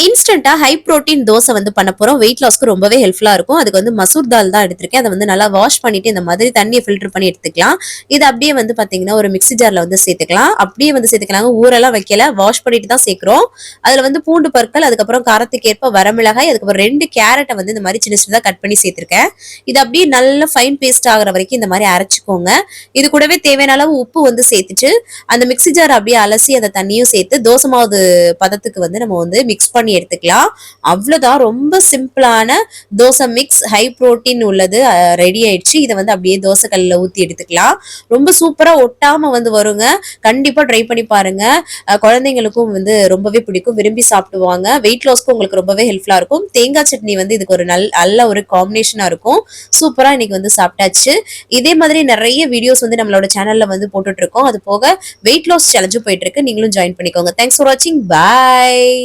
இன்ஸ்டன்ட்டா high protein dosa வந்து பண்ண போறோம். வெயிட் லாஸ்க்கு ரொம்பவே ஹெல்ப்ஃபுல்லா இருக்கும். அதுக்கு வந்து மசூர் தால் தான் எடுத்திருக்கேன். அத வந்து நல்லா வாஷ் பண்ணிட்டு இந்த மாதிரி தண்ணிய ஃபில்டர் பண்ணி எடுத்துக்கலாம். இத அப்படியே வந்து பாத்தீங்கன்னா, ஒரு மிக்ஸி ஜார்ல வந்து சேர்த்துக்கலாம். அப்படியே வந்து சேர்த்துக்கலாங்க. ஊரெல்லாம் வைக்கல. வாஷ் பண்ணிட்டு தான் சேர்க்கிறோம். அதுல வந்து பூண்டு பற்கள், அதுக்கப்புறம் காரத்துக்கு ஏற்ப வரமிளகாய், அதுக்கப்புறம் 2 கேரட்ட வந்து இந்த மாரி சின்ன சின்னதா கட் பண்ணி சேர்த்திருக்கேன். இது அப்படியே நல்ல ஃபைன் பேஸ்ட் ஆகுற வரைக்கும் இந்த மாரி அரைச்சுக்கோங்க. இது கூடவே தேவையான அளவு உப்பு வந்து சேர்த்துட்டு, அந்த மிக்ஸி ஜார் அப்படியே அலசி அந்த தண்ணியும் சேர்த்து தோசை மாவு பதத்துக்கு வந்து நம்ம வந்து மிக்ஸ் பண்ணி எடுத்துக்கலாம். அவ்வளவுதான், ரொம்ப சிம்பிளான தோசை மிக்ஸ் ஹை புரோட்டீன் உள்ளது ரெடி ஆயிடுச்சு. இதை வந்து அப்படியே தோசை கல்லில் ஊற்றி எடுத்துக்கலாம். ரொம்ப சூப்பரா ஒட்டாம வந்து வருங்க. கண்டிப்பா ட்ரை பண்ணி பாருங்க. குழந்தைங்களுக்கும் வந்து ரொம்பவே பிடிக்கும், விரும்பி சாப்பிடுவாங்க. வெயிட் லாஸ்க்கு உங்களுக்கு ரொம்பவே ஹெல்ப்ஃபுல்லா இருக்கும். தேங்காய் சட்னி வந்து இதுக்கு ஒரு நல்ல ஒரு காம்பினேஷனா இருக்கும். சூப்பரா இன்னைக்கு வந்து சாப்பிட்டாச்சு. இதே மாதிரி நிறைய வீடியோஸ் வந்து நம்மளோட சேனல்ல வந்து போட்டுட்டு இருக்கோம். அது போக வெயிட் லாஸ் சேலஞ்சும் போயிட்டு இருக்கு. நீங்களும் ஜாயின் பண்ணிக்கோங்க. தேங்க்ஸ் ஃபார் வாட்சிங். பாய்.